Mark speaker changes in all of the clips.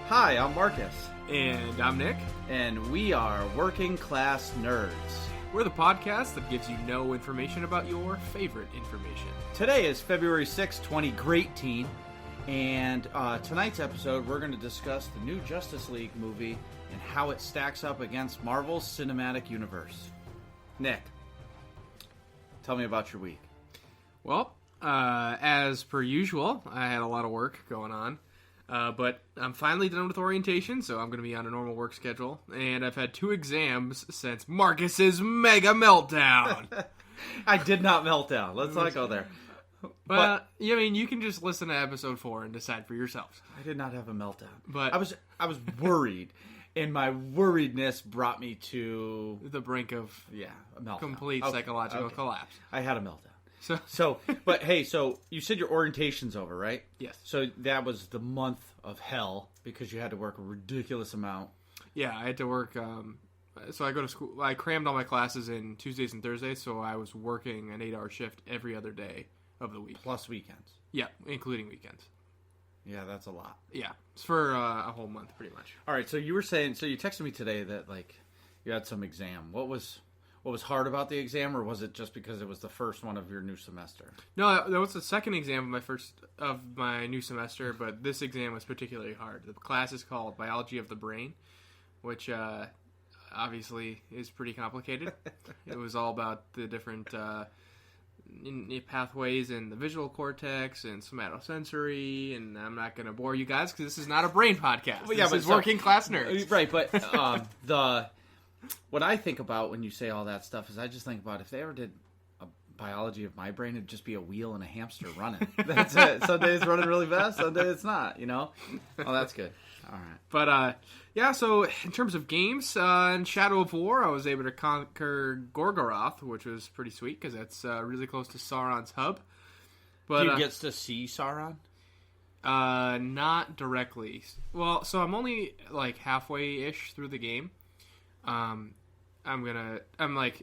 Speaker 1: Hi, I'm Marcus.
Speaker 2: And I'm Nick.
Speaker 1: And we are Working Class Nerds.
Speaker 2: We're the podcast that gives you no information about your favorite information.
Speaker 1: Today is February 6th, 2018. And tonight's episode, we're going to discuss the new Justice League movie and how it stacks up against Marvel's cinematic universe. Nick, tell me about your week.
Speaker 2: Well, as per usual, I had a lot of work going on. But I'm finally done with orientation, so I'm going to be on a normal work schedule. And I've had 2 exams since Marcus's mega meltdown.
Speaker 1: I did not melt down. Let's not go there.
Speaker 2: But I mean, you can just listen to episode 4 and decide for yourselves.
Speaker 1: I did not have a meltdown.
Speaker 2: But
Speaker 1: I was worried, and my worriedness brought me to
Speaker 2: the brink of
Speaker 1: a meltdown.
Speaker 2: Complete psychological collapse.
Speaker 1: I had a meltdown.
Speaker 2: But
Speaker 1: hey, so you said your orientation's over, right?
Speaker 2: Yes.
Speaker 1: So that was the month of hell because you had to work a ridiculous amount.
Speaker 2: Yeah, I had to work. So I go to school. I crammed all my classes in Tuesdays and Thursdays, so I was working an 8-hour shift every other day of the week.
Speaker 1: Plus weekends.
Speaker 2: Yeah, including weekends.
Speaker 1: Yeah, that's a lot.
Speaker 2: Yeah, it's for a whole month, pretty much.
Speaker 1: All right, so you were saying, you texted me today that you had some exam. What was hard about the exam, or was it just because it was the first one of your new semester?
Speaker 2: No, that was the second exam of my new semester, but this exam was particularly hard. The class is called Biology of the Brain, which obviously is pretty complicated. It was all about the different pathways in the visual cortex and somatosensory, and I'm not going to bore you guys because this is not a brain podcast. This is Working Class Nerds.
Speaker 1: Right, but what I think about when you say all that stuff is I just think about if they ever did a biology of my brain, it'd just be a wheel and a hamster running. That's it. Some days it's running really fast, some days it's not, Oh, that's good. All right.
Speaker 2: But, so in terms of games, in Shadow of War, I was able to conquer Gorgoroth, which was pretty sweet because that's really close to Sauron's hub. But
Speaker 1: do you get to see Sauron?
Speaker 2: Not directly. Well, so I'm only halfway-ish through the game. I'm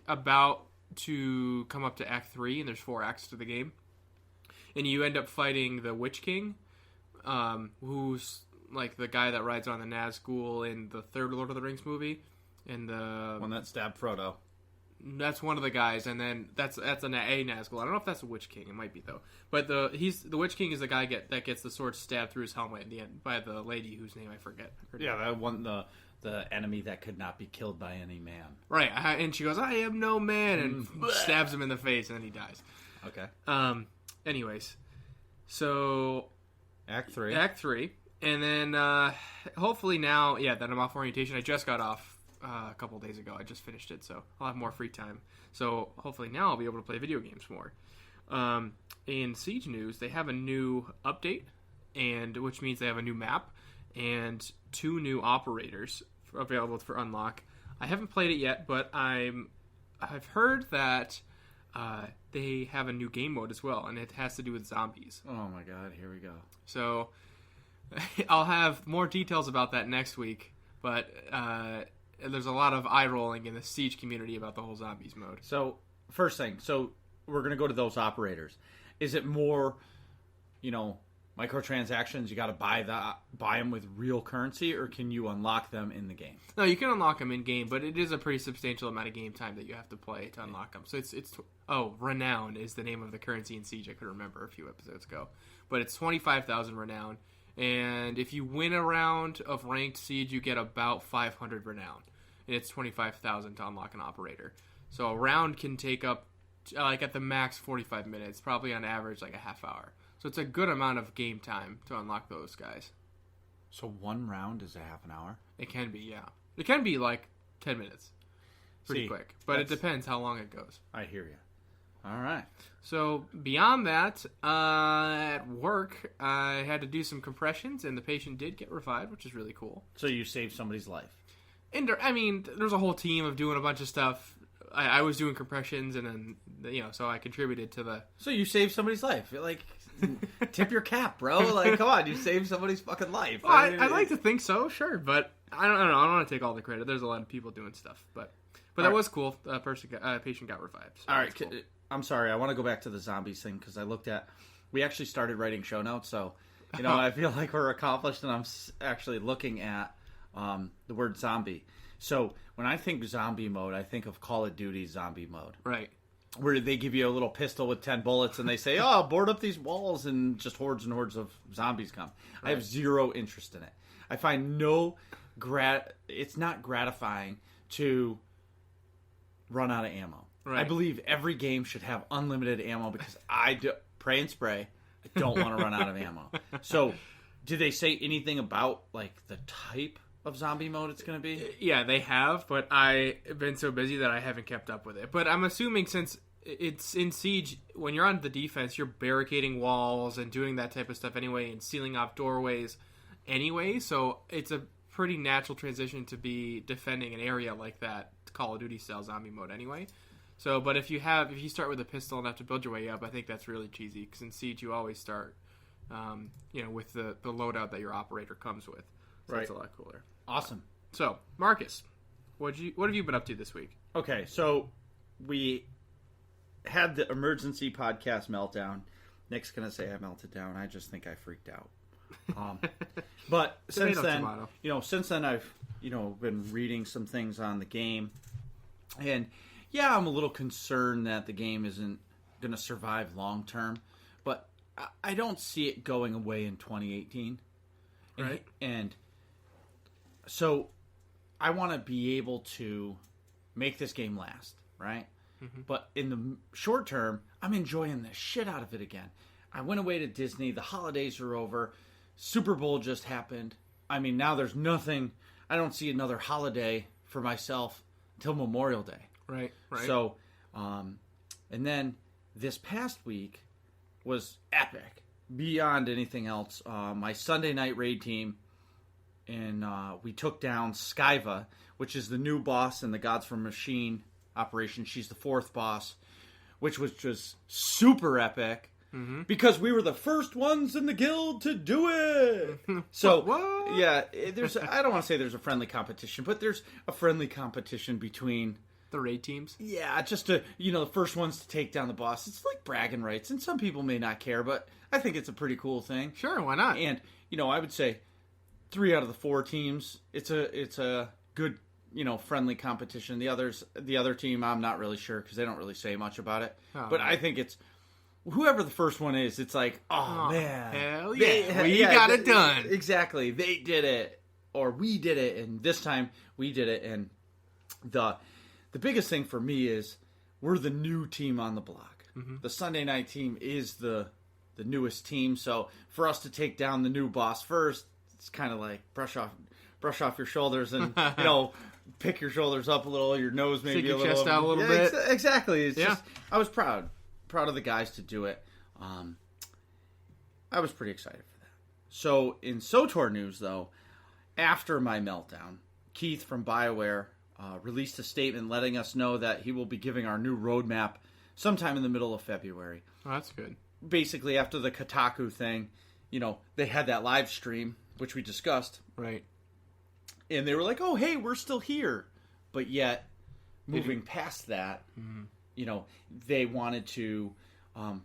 Speaker 2: about to come up to Act 3, and there's 4 acts to the game. And you end up fighting the Witch King, who's the guy that rides on the Nazgul in the third Lord of the Rings movie. And the
Speaker 1: one that stabbed Frodo.
Speaker 2: That's one of the guys, and then that's a Nazgul. I don't know if that's a Witch King. It might be, though. But the Witch King is the guy that gets the sword stabbed through his helmet at the end by the lady whose name I forget.
Speaker 1: Yeah, that one, the enemy that could not be killed by any man.
Speaker 2: Right, and she goes, "I am no man," and stabs him in the face, and then he dies.
Speaker 1: Okay.
Speaker 2: Anyways, so
Speaker 1: Act 3,
Speaker 2: and then hopefully now, that I'm off orientation. I just got off a couple days ago. I just finished it, so I'll have more free time. So hopefully now I'll be able to play video games more. In Siege news, they have a new update, and which means they have a new map and 2 new operators available for unlock. I haven't played it yet, but I've heard that they have a new game mode as well, and it has to do with zombies.
Speaker 1: Oh my god, here we go.
Speaker 2: So I'll have more details about that next week, but there's a lot of eye rolling in the Siege community about the whole zombies mode.
Speaker 1: So first thing, we're going to go to those operators. Is it more, microtransactions, you got to buy them with real currency, or can you unlock them in the game?
Speaker 2: No, you can unlock them in game, but it is a pretty substantial amount of game time that you have to play to unlock them. So Renown is the name of the currency in Siege. I could remember a few episodes ago, but it's 25,000 Renown, and if you win a round of ranked Siege, you get about 500 Renown, and it's 25,000 to unlock an operator. So a round can take up at the max 45 minutes, probably on average a half hour. So it's a good amount of game time to unlock those guys.
Speaker 1: So one round is a half an hour?
Speaker 2: It can be, yeah. It can be 10 minutes. Pretty quick. But it depends how long it goes.
Speaker 1: I hear you. All right.
Speaker 2: So beyond that, at work, I had to do some compressions, and the patient did get revived, which is really cool.
Speaker 1: So you saved somebody's life?
Speaker 2: There's a whole team of doing a bunch of stuff. I was doing compressions, and then, so I contributed to the...
Speaker 1: So you saved somebody's life. Tip your cap, bro. Come on, you saved somebody's fucking life.
Speaker 2: Well, I'd like to think so, sure, but I don't know. I don't want to take all the credit. There's a lot of people doing stuff, but that was cool. Patient got revived. So all right,
Speaker 1: cool. I'm sorry. I want to go back to the zombies thing because I looked at... We actually started writing show notes, so I feel like we're accomplished, and I'm actually looking at the word zombie. So when I think zombie mode, I think of Call of Duty zombie mode.
Speaker 2: Right.
Speaker 1: Where they give you a little pistol with 10 bullets, and they say, oh, board up these walls, and just hordes and hordes of zombies come. Right. I have zero interest in it. I find it's not gratifying to run out of ammo. Right. I believe every game should have unlimited ammo because pray and spray. I don't want to run out of ammo. So, did they say anything about like the type of zombie mode it's going to be?
Speaker 2: Yeah, they have, but I've been so busy that I haven't kept up with it. But I'm assuming since it's in Siege, when you're on the defense, you're barricading walls and doing that type of stuff anyway, and sealing off doorways anyway. So it's a pretty natural transition to be defending an area like that, Call of Duty style zombie mode anyway. So, but if you start with a pistol and have to build your way up, I think that's really cheesy. Because in Siege, you always start, with the loadout that your operator comes with. So
Speaker 1: right.
Speaker 2: That's a lot cooler.
Speaker 1: Awesome.
Speaker 2: So, Marcus, what have you been up to this week?
Speaker 1: Okay, so we had the emergency podcast meltdown. Nick's gonna say I melted down. I just think I freaked out. But since then I've been reading some things on the game, and yeah, I'm a little concerned that the game isn't gonna survive long term, but I don't see it going away in 2018.
Speaker 2: Right.
Speaker 1: And so I want to be able to make this game last, right? Mm-hmm. But in the short term, I'm enjoying the shit out of it again. I went away to Disney. The holidays are over. Super Bowl just happened. I mean, now there's nothing. I don't see another holiday for myself until Memorial Day.
Speaker 2: Right.
Speaker 1: So, and then this past week was epic beyond anything else. My Sunday night raid team, and we took down Skyva, which is the new boss in the Gods from Machine operation. She's the fourth boss, which was just super epic. Mm-hmm. Because we were the first ones in the guild to do it. So,
Speaker 2: what?
Speaker 1: Yeah, I don't want to say there's a friendly competition, but there's a friendly competition between
Speaker 2: the raid teams.
Speaker 1: Yeah, just to, the first ones to take down the boss. It's like bragging rights, and some people may not care, but I think it's a pretty cool thing.
Speaker 2: Sure, why not?
Speaker 1: And, I would say 3 out of the 4 teams, it's a good, friendly competition. The other team, I'm not really sure because they don't really say much about it. Oh, but I think it's whoever the first one is, it's like, oh man,
Speaker 2: hell yeah, we got it done.
Speaker 1: Exactly, they did it, or we did it, and this time we did it. And the biggest thing for me is we're the new team on the block. Mm-hmm. The Sunday night team is the newest team, so for us to take down the new boss first, it's kind of like brush off your shoulders and pick your shoulders up a little, your nose maybe
Speaker 2: Stick your
Speaker 1: a little,
Speaker 2: chest out a little bit.
Speaker 1: Exactly. It's just I was proud of the guys to do it. I was pretty excited for that. So in SOTOR news, though, after my meltdown, Keith from BioWare released a statement letting us know that he will be giving our new roadmap sometime in the middle of February.
Speaker 2: Oh, that's good.
Speaker 1: Basically, after the Kotaku thing, they had that live stream, which we discussed.
Speaker 2: Right.
Speaker 1: And they were like, oh, hey, we're still here. But yet, moving past that, they wanted to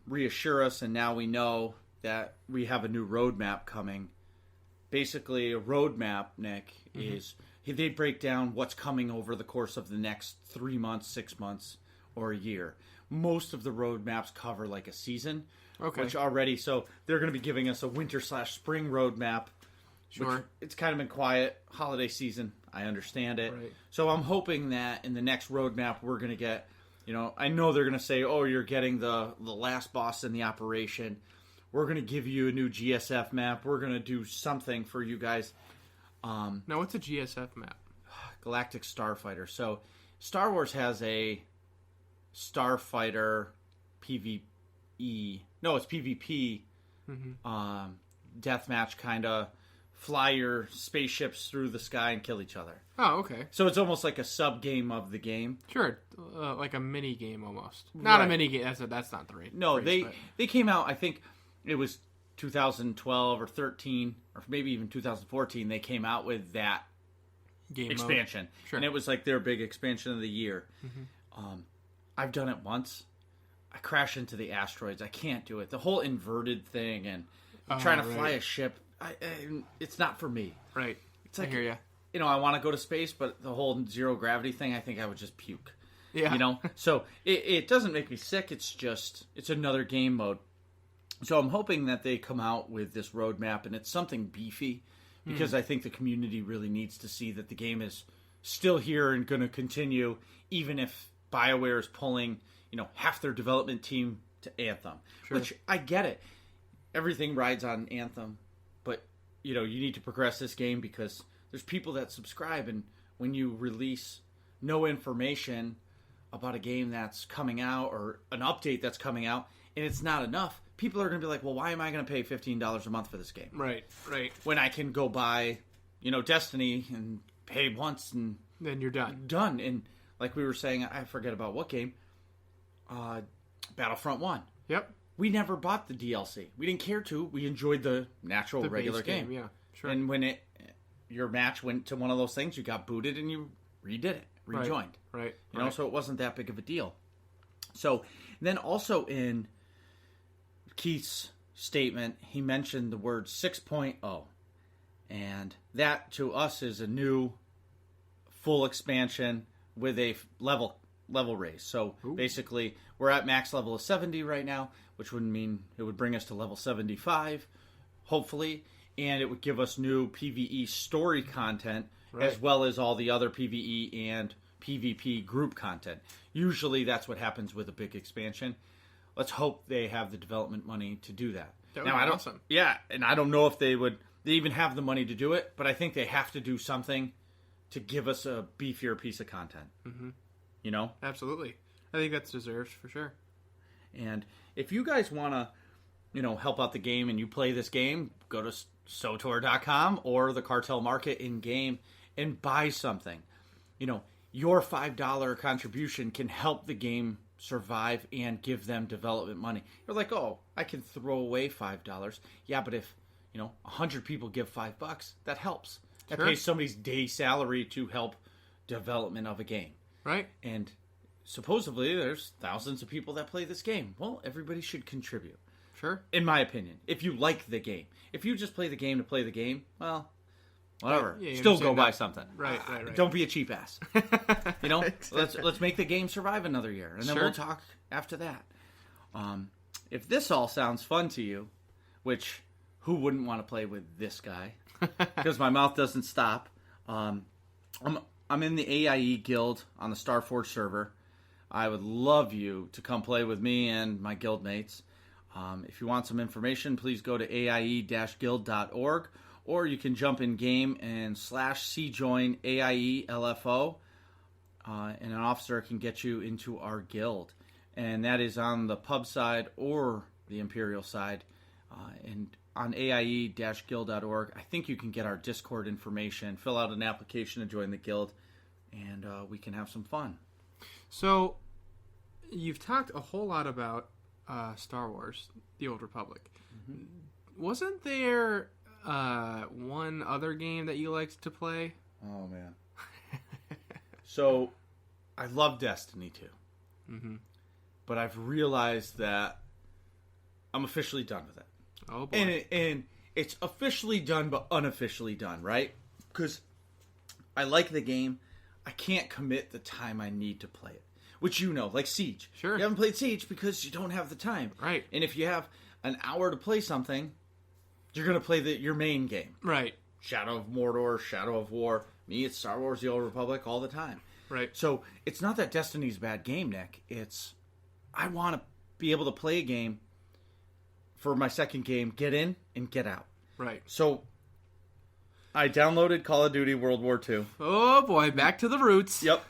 Speaker 1: reassure us, and now we know that we have a new roadmap coming. Basically, a roadmap, Nick, is they break down what's coming over the course of the next 3 months, 6 months, or a year. Most of the roadmaps cover like a season.
Speaker 2: Okay.
Speaker 1: So they're going to be giving us a winter/spring roadmap.
Speaker 2: Sure.
Speaker 1: It's kind of been quiet. Holiday season. I understand it.
Speaker 2: Right.
Speaker 1: So I'm hoping that in the next roadmap we're going to get, I know they're going to say, oh, you're getting the last boss in the operation. We're going to give you a new GSF map. We're going to do something for you guys.
Speaker 2: Now, what's a GSF map?
Speaker 1: Galactic Starfighter. So Star Wars has a Starfighter PvE. No, it's PvP. Deathmatch kind of. Fly your spaceships through the sky and kill each other.
Speaker 2: Oh, okay.
Speaker 1: So it's almost like a sub-game of the game.
Speaker 2: Sure, like a mini-game almost. Not a mini-game, that's not the right
Speaker 1: No,
Speaker 2: phrase,
Speaker 1: they came out, I think it was 2012 or 13, or maybe even 2014, they came out with that
Speaker 2: game
Speaker 1: expansion.
Speaker 2: Mode. Sure.
Speaker 1: And it was like their big expansion of the year. I've done it once. I crash into the asteroids. I can't do it. The whole inverted thing, and trying to fly a ship. It's not for me.
Speaker 2: Right.
Speaker 1: It's like,
Speaker 2: I hear you.
Speaker 1: I want to go to space, but the whole zero gravity thing, I think I would just puke.
Speaker 2: Yeah.
Speaker 1: So it doesn't make me sick. It's another game mode. So I'm hoping that they come out with this roadmap and it's something beefy, because I think the community really needs to see that the game is still here and going to continue, even if BioWare is pulling, half their development team to Anthem. Sure. Which, I get it. Everything rides on Anthem, but, you need to progress this game because there's people that subscribe, and when you release no information about a game that's coming out or an update that's coming out, and it's not enough, people are going to be like, well, why am I going to pay $15 a month for this game?
Speaker 2: Right.
Speaker 1: When I can go buy, Destiny and pay once and...
Speaker 2: then you're done.
Speaker 1: Done. And like we were saying, I forget about what game, Battlefront 1.
Speaker 2: Yep.
Speaker 1: We never bought the DLC. We didn't care to. We enjoyed the regular game.
Speaker 2: Yeah, sure.
Speaker 1: And when your match went to one of those things, you got booted and you redid it, rejoined.
Speaker 2: Right.
Speaker 1: So it wasn't that big of a deal. So then also in Keith's statement, he mentioned the word 6.0. And that to us is a new full expansion with a level raise. So basically, we're at max level of 70 right now, which would mean it would bring us to level 75, hopefully, and it would give us new PvE story content, as well as all the other PvE and PvP group content. Usually that's what happens with a big expansion. Let's hope they have the development money to do that.
Speaker 2: That would be awesome.
Speaker 1: Yeah, and I don't know if they even have the money to do it, but I think they have to do something to give us a beefier piece of content.
Speaker 2: Mm-hmm.
Speaker 1: Absolutely.
Speaker 2: I think that's deserved for sure.
Speaker 1: And if you guys want to, help out the game and you play this game, go to SOTOR.com or the Cartel Market in-game and buy something. Your $5 contribution can help the game survive and give them development money. You're like, oh, I can throw away $5. Yeah, but if, 100 people give $5, that helps. That pays somebody's day salary to help development of a game.
Speaker 2: Right.
Speaker 1: And supposedly there's thousands of people that play this game. Well, everybody should contribute.
Speaker 2: Sure.
Speaker 1: In my opinion. If you like the game. If you just play the game to play the game, well, whatever. Yeah, still go buy something.
Speaker 2: Right.
Speaker 1: Don't be a cheap ass. Exactly. Let's make the game survive another year. And then we'll talk after that. If this all sounds fun to you, which who wouldn't want to play with this guy? Because my mouth doesn't stop. I'm in the AIE guild on the Starforge server. I would love you to come play with me and my guild mates. If you want some information, please go to aie-guild.org, or you can jump in game and /cjoin AIE LFO, and an officer can get you into our guild. And that is on the pub side or the Imperial side. And on aie-guild.org, I think you can get our Discord information, fill out an application to join the guild, and we can have some fun.
Speaker 2: So, you've talked a whole lot about Star Wars, The Old Republic. Mm-hmm. Wasn't there one other game that you liked to play?
Speaker 1: Oh, man. So, I love Destiny too. Mm-hmm. But I've realized that I'm officially done with it.
Speaker 2: Oh, boy.
Speaker 1: And it's officially done, but unofficially done, right? Because I like the game. I can't commit the time I need to play it. Which like Siege.
Speaker 2: Sure.
Speaker 1: You haven't played Siege because you don't have the time.
Speaker 2: Right.
Speaker 1: And if you have an hour to play something, you're going to play your main game.
Speaker 2: Right.
Speaker 1: Shadow of Mordor, Shadow of War. Me, it's Star Wars The Old Republic all the time.
Speaker 2: Right.
Speaker 1: So it's not that Destiny's a bad game, Nick. It's I want to be able to play a game for my second game, get in and get out.
Speaker 2: Right.
Speaker 1: So I downloaded Call of Duty World War II.
Speaker 2: Oh boy, back to the roots.
Speaker 1: Yep.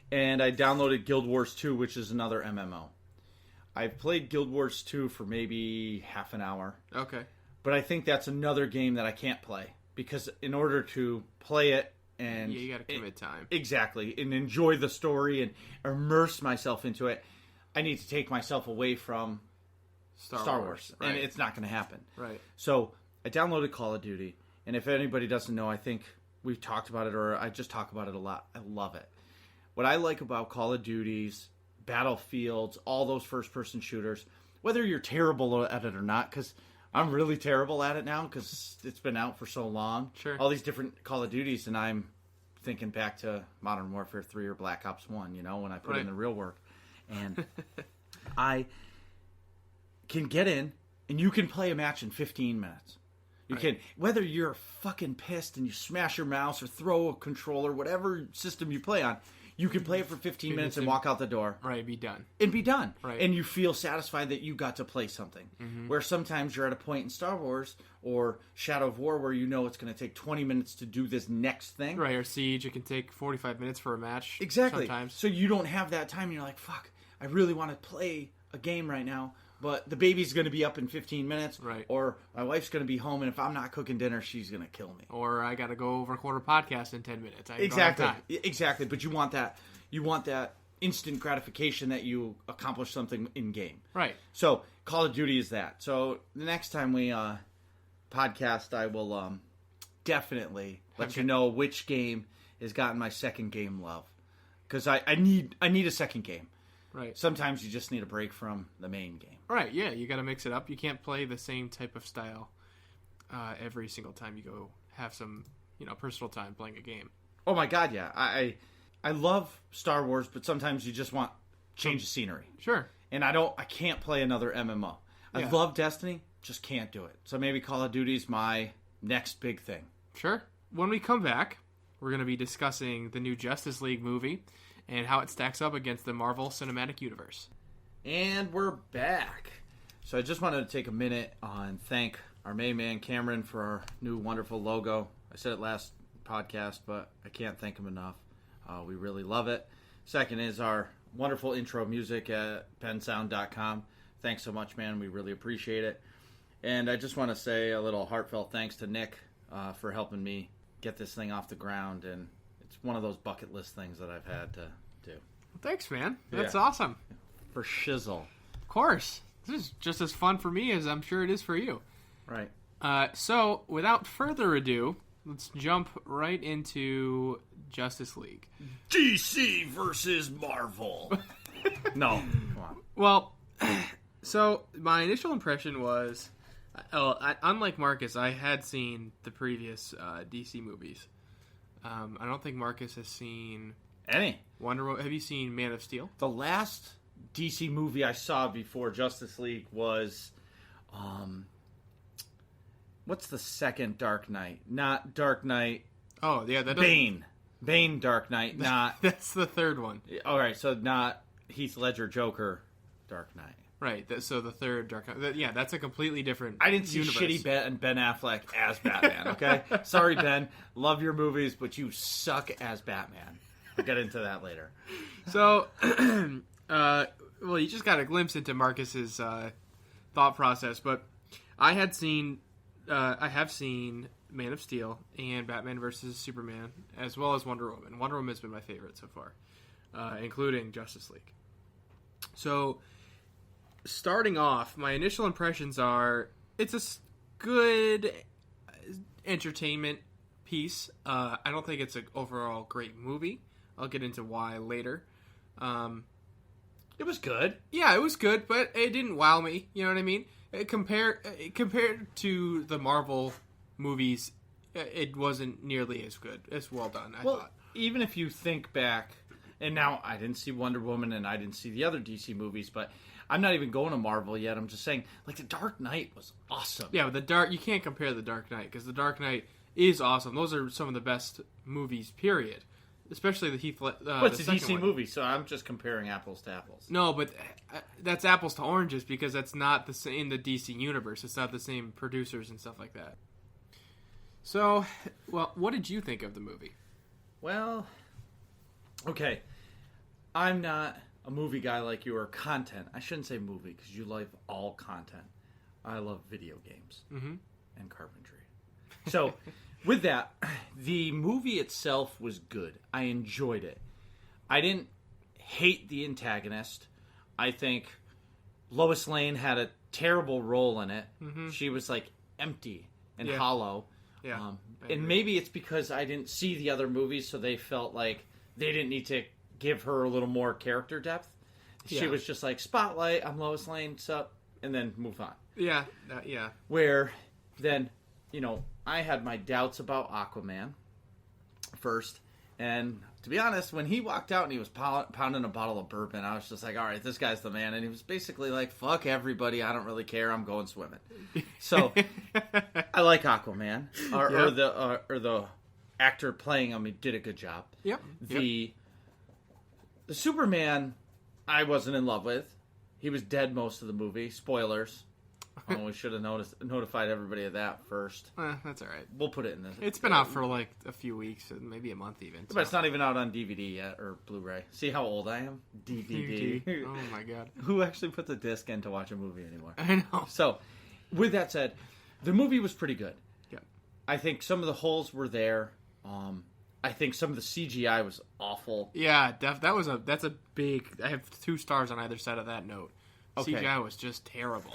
Speaker 1: And I downloaded Guild Wars 2, which is another MMO. I've played Guild Wars 2 for maybe half an hour.
Speaker 2: Okay.
Speaker 1: But I think that's another game that I can't play. Because in order to play it and...
Speaker 2: yeah, you got to commit time.
Speaker 1: Exactly. And enjoy the story and immerse myself into it, I need to take myself away from Star Wars.
Speaker 2: Right.
Speaker 1: And it's not going to happen.
Speaker 2: Right.
Speaker 1: So I downloaded Call of Duty. And if anybody doesn't know, I think we've talked about it, or I just talk about it a lot. I love it. What I like about Call of Duty's, Battlefields, all those first-person shooters, whether you're terrible at it or not, because I'm really terrible at it now because it's been out for so long.
Speaker 2: Sure.
Speaker 1: All these different Call of Duties, and I'm thinking back to Modern Warfare 3 or Black Ops 1, when I put in the real work. And I can get in, and you can play a match in 15 minutes. You can, whether you're fucking pissed and you smash your mouse or throw a controller, whatever system you play on, you can play it for 15 minutes and walk out the door.
Speaker 2: Right, be done.
Speaker 1: And be done.
Speaker 2: Right.
Speaker 1: And you feel satisfied that you got to play something. Mm-hmm. Where sometimes you're at a point in Star Wars or Shadow of War where it's going to take 20 minutes to do this next thing.
Speaker 2: Right, or Siege, it can take 45 minutes for a match.
Speaker 1: Exactly.
Speaker 2: Sometimes.
Speaker 1: So you don't have that time and you're like, fuck, I really want to play a game right now. But the baby's going to be up in 15 minutes.
Speaker 2: Right.
Speaker 1: Or my wife's going to be home, and if I'm not cooking dinner, she's going to kill me.
Speaker 2: Or I got to go record a podcast in 10 minutes.
Speaker 1: Exactly. But you want that. You want that instant gratification that you accomplish something in game.
Speaker 2: Right.
Speaker 1: So Call of Duty is that. So the next time we podcast, I will definitely let you know which game has gotten my second game love. Because I need a second game.
Speaker 2: Right.
Speaker 1: Sometimes you just need a break from the main game.
Speaker 2: Right, yeah, you got to mix it up. You can't play the same type of style every single time you go have some, personal time playing a game.
Speaker 1: Oh my god, yeah. I love Star Wars, but sometimes you just want change of scenery.
Speaker 2: Sure.
Speaker 1: And I can't play another MMO. I love Destiny, just can't do it. So maybe Call of Duty's my next big thing.
Speaker 2: Sure. When we come back, we're going to be discussing the new Justice League movie and how it stacks up against the Marvel Cinematic Universe.
Speaker 1: And we're back. So I just wanted to take a minute and thank our main man Cameron for our new wonderful logo. I said it last podcast, but I can't thank him enough. We really love it. Second is our wonderful intro music at pensound.com. Thanks so much, man. We really appreciate it. And I just want to say a little heartfelt thanks to Nick for helping me get this thing off the ground. And it's one of those bucket list things that I've had to do.
Speaker 2: Thanks, man. That's awesome.
Speaker 1: For shizzle.
Speaker 2: Of course. This is just as fun for me as I'm sure it is for you.
Speaker 1: Right.
Speaker 2: So, without further ado, let's jump right into Justice League.
Speaker 1: DC versus Marvel. No. Come on.
Speaker 2: Well, so my initial impression was, unlike Marcus, I had seen the previous DC movies. I don't think Marcus has seen
Speaker 1: any
Speaker 2: Wonder Woman. Have you seen Man of Steel?
Speaker 1: The last DC movie I saw before Justice League was, what's the second Dark Knight? Not Dark Knight.
Speaker 2: Oh yeah, that
Speaker 1: Bane. Bane Dark Knight. Not.
Speaker 2: That's the third one.
Speaker 1: All right, so not Heath Ledger Joker Dark Knight.
Speaker 2: Right, so the third Dark Knight. Yeah, that's a completely different
Speaker 1: I didn't see
Speaker 2: universe.
Speaker 1: shitty Ben Affleck as Batman, okay? Sorry, Ben. Love your movies, but you suck as Batman. We'll get into that later.
Speaker 2: So, well, you just got a glimpse into Marcus's thought process, but I have seen Man of Steel and Batman vs. Superman, as well as Wonder Woman. Wonder Woman has been my favorite so far, including Justice League. So, starting off, my initial impressions are it's a good entertainment piece. I don't think it's an overall great movie. I'll get into why later.
Speaker 1: It was good.
Speaker 2: Yeah, it was good, but it didn't wow me. You know what I mean? Compared to the Marvel movies, it wasn't nearly as good, as well done, I thought.
Speaker 1: Even if you think back, and now I didn't see Wonder Woman and I didn't see the other DC movies, but I'm not even going to Marvel yet. I'm just saying, like, The Dark Knight was awesome.
Speaker 2: Yeah, but you can't compare The Dark Knight, because The Dark Knight is awesome. Those are some of the best movies, period. Especially the Heath Ledger.
Speaker 1: But it's a DC movie, so I'm just comparing apples to apples.
Speaker 2: No, but that's apples to oranges, because that's not the same in the DC universe. It's not the same producers and stuff like that. So, well, what did you think of the movie?
Speaker 1: Well, okay. I'm not a movie guy like you, or content. I shouldn't say movie, because you love all content. I love video games and carpentry. So, with that, the movie itself was good. I enjoyed it. I didn't hate the antagonist. I think Lois Lane had a terrible role in it. Mm-hmm. She was, like, empty and hollow.
Speaker 2: Yeah,
Speaker 1: and maybe it's because I didn't see the other movies, so they felt like they didn't need to give her a little more character depth. She was just like, spotlight, I'm Lois Lane, sup? and then move on.
Speaker 2: Yeah.
Speaker 1: Where then, I had my doubts about Aquaman first. And to be honest, when he walked out and he was pounding a bottle of bourbon, I was just like, all right, this guy's the man. And he was basically like, fuck everybody. I don't really care. I'm going swimming. So I like Aquaman. Or the actor playing him, he did a good job.
Speaker 2: Yep.
Speaker 1: The Superman, I wasn't in love with. He was dead most of the movie. Spoilers. We should have notified everybody of that first.
Speaker 2: That's all right.
Speaker 1: We'll put it in this.
Speaker 2: It's been out for like a few weeks, maybe a month even. So.
Speaker 1: But it's not even out on DVD yet, or Blu-ray. See how old I am? DVD.
Speaker 2: Oh my god.
Speaker 1: Who actually puts a disc in to watch a movie anymore?
Speaker 2: I know.
Speaker 1: So, with that said, the movie was pretty good.
Speaker 2: Yeah.
Speaker 1: I think some of the holes were there. I think some of the CGI was awful.
Speaker 2: Yeah, that's a big... I have 2 stars on either side of that note.
Speaker 1: Okay.
Speaker 2: CGI was just terrible.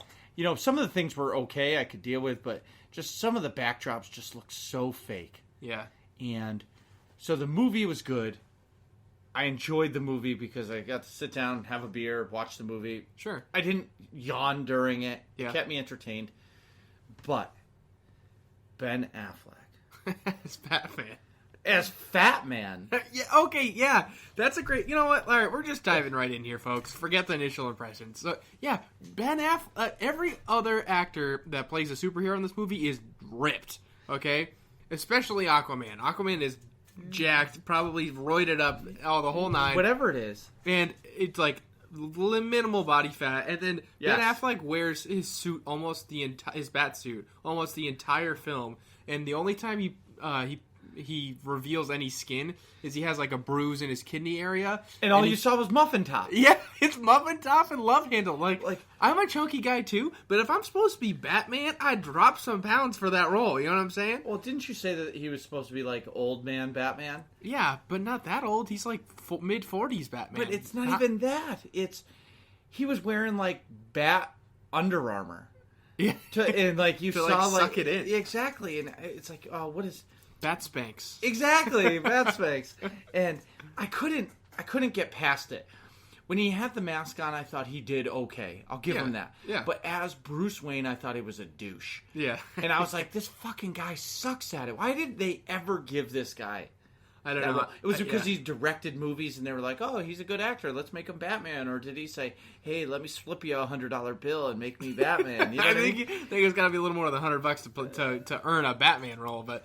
Speaker 1: Some of the things were okay, I could deal with, but just some of the backdrops just looked so fake.
Speaker 2: Yeah.
Speaker 1: And so the movie was good. I enjoyed the movie because I got to sit down, have a beer, watch the movie.
Speaker 2: Sure.
Speaker 1: I didn't yawn during it.
Speaker 2: Yeah.
Speaker 1: It kept me entertained. But Ben Affleck
Speaker 2: It's Batman.
Speaker 1: as Fat Man.
Speaker 2: Yeah, okay, yeah. That's a great... You know what? All right, we're just diving right in here, folks. Forget the initial impressions. So, yeah, Ben Affleck... every other actor that plays a superhero in this movie is ripped, okay? Especially Aquaman. Aquaman is jacked, probably roided up, the whole nine.
Speaker 1: Whatever it is.
Speaker 2: And it's like minimal body fat. And then
Speaker 1: Yes.
Speaker 2: Ben Affleck wears his suit his bat suit almost the entire film. And the only time he reveals any skin is he has like a bruise in his kidney area.
Speaker 1: And all you saw was muffin top.
Speaker 2: Yeah, it's muffin top and love handle. Like I'm a chunky guy too, but if I'm supposed to be Batman, I'd drop some pounds for that role. You know what I'm saying?
Speaker 1: Well, didn't you say that he was supposed to be like old man Batman?
Speaker 2: Yeah, but not that old. He's like mid-40s Batman.
Speaker 1: But it's not even that. He was wearing like bat Under Armour.
Speaker 2: Yeah.
Speaker 1: And like you
Speaker 2: To,
Speaker 1: saw
Speaker 2: suck it in.
Speaker 1: Exactly. And it's like, oh, what is...
Speaker 2: Bat Spanx.
Speaker 1: Exactly, Bat Spanx. And I couldn't get past it. When he had the mask on, I thought he did okay. I'll give him that.
Speaker 2: Yeah.
Speaker 1: But as Bruce Wayne, I thought he was a douche.
Speaker 2: Yeah.
Speaker 1: And I was like, this fucking guy sucks at it. Why didn't they ever give this guy...
Speaker 2: I don't know.
Speaker 1: It was because he directed movies and they were like, oh, he's a good actor. Let's make him Batman. Or did he say, hey, let me slip you $100 bill and make me Batman? You know
Speaker 2: I think it's got to be a little more than $100 to earn a Batman role. But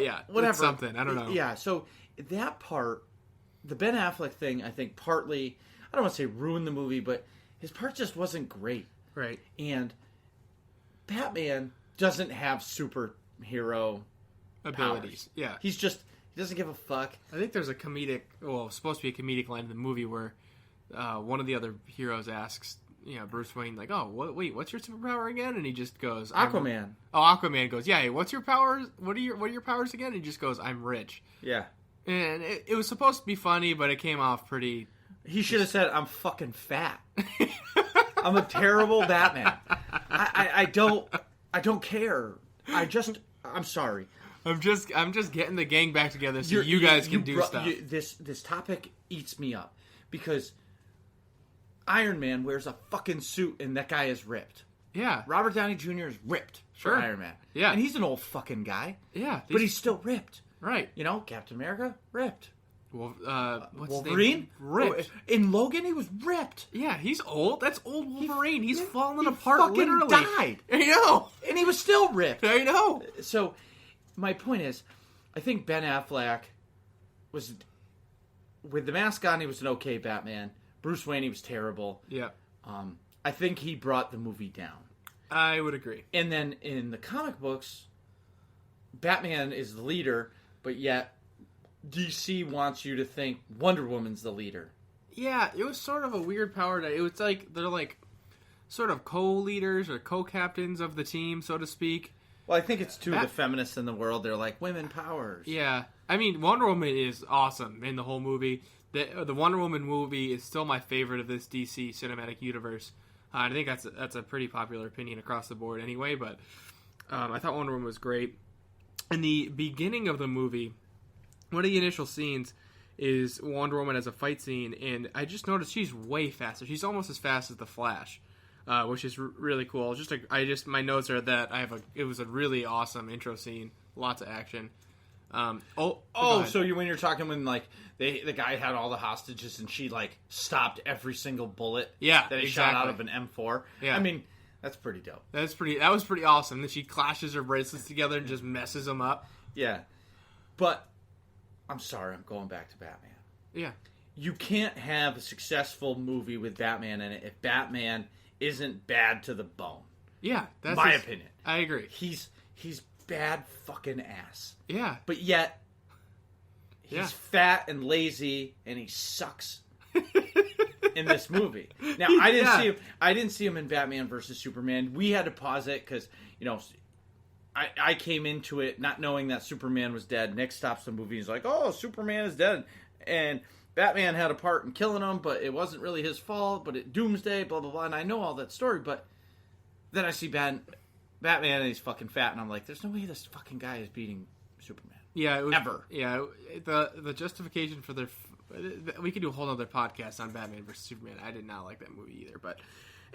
Speaker 2: yeah,
Speaker 1: whatever.
Speaker 2: It's something. I don't know.
Speaker 1: Yeah, so that part, the Ben Affleck thing, I think partly, I don't want to say ruined the movie, but his part just wasn't great.
Speaker 2: Right.
Speaker 1: And Batman doesn't have superhero
Speaker 2: abilities.
Speaker 1: powers.
Speaker 2: Yeah.
Speaker 1: He doesn't give a fuck.
Speaker 2: I think there's supposed to be a comedic line in the movie where one of the other heroes asks, Bruce Wayne, like, oh, what's your superpower again? And he just goes,
Speaker 1: Aquaman.
Speaker 2: Aquaman goes, yeah, hey, what's your powers? What are your powers again? And he just goes, I'm rich.
Speaker 1: Yeah.
Speaker 2: And it was supposed to be funny, but it came off pretty...
Speaker 1: He should have said, I'm fucking fat. I'm a terrible Batman. I don't care. I'm sorry.
Speaker 2: I'm just getting the gang back together so you guys can do stuff.
Speaker 1: This topic eats me up because Iron Man wears a fucking suit and that guy is ripped.
Speaker 2: Yeah.
Speaker 1: Robert Downey Jr. is ripped for Iron Man.
Speaker 2: Yeah.
Speaker 1: And he's an old fucking guy.
Speaker 2: Yeah.
Speaker 1: But he's still ripped.
Speaker 2: Right.
Speaker 1: Captain America, ripped.
Speaker 2: Well, what's
Speaker 1: Wolverine?
Speaker 2: Ripped.
Speaker 1: In Logan, he was ripped.
Speaker 2: Yeah, he's old. That's old Wolverine. He's falling
Speaker 1: he
Speaker 2: apart
Speaker 1: fucking
Speaker 2: literally.
Speaker 1: Died.
Speaker 2: I know.
Speaker 1: And he was still ripped.
Speaker 2: I know.
Speaker 1: So, my point is, I think Ben Affleck was, with the mask on, he was an okay Batman. Bruce Wayne, he was terrible.
Speaker 2: Yeah.
Speaker 1: I think he brought the movie down.
Speaker 2: I would agree.
Speaker 1: And then in the comic books, Batman is the leader, but yet DC wants you to think Wonder Woman's the leader.
Speaker 2: Yeah, it was sort of a weird power. It was like they're like sort of co-leaders or co-captains of the team, so to speak.
Speaker 1: Well, I think it's the feminists in the world. They're like, women powers.
Speaker 2: Yeah. I mean, Wonder Woman is awesome in the whole movie. The Wonder Woman movie is still my favorite of this DC cinematic universe. I think that's a pretty popular opinion across the board anyway, but I thought Wonder Woman was great. In the beginning of the movie, one of the initial scenes is Wonder Woman as a fight scene, and I just noticed she's way faster. She's almost as fast as the Flash. which is really cool. My notes are that it was a really awesome intro scene, lots of action.
Speaker 1: When you're talking when like the guy had all the hostages and she like stopped every single bullet that he shot out of an M4.
Speaker 2: Yeah.
Speaker 1: I mean, that's pretty dope.
Speaker 2: That was pretty awesome. Then she clashes her bracelets together and just messes them up.
Speaker 1: Yeah. But I'm sorry, I'm going back to Batman.
Speaker 2: Yeah.
Speaker 1: You can't have a successful movie with Batman in it if Batman isn't bad to the bone.
Speaker 2: Yeah, that's
Speaker 1: my opinion.
Speaker 2: I agree.
Speaker 1: He's bad fucking ass.
Speaker 2: Yeah.
Speaker 1: But yet he's fat and lazy and he sucks in this movie. Now, I didn't see him in Batman versus Superman. We had to pause it cuz, I came into it not knowing that Superman was dead. Nick stops the movie. He's like, "Oh, Superman is dead." And Batman had a part in killing him, but it wasn't really his fault. But Doomsday, blah, blah, blah. And I know all that story, but then I see Batman and he's fucking fat. And I'm like, there's no way this fucking guy is beating Superman.
Speaker 2: Yeah.
Speaker 1: Ever.
Speaker 2: Yeah. The justification for we could do a whole other podcast on Batman versus Superman. I did not like that movie either, but...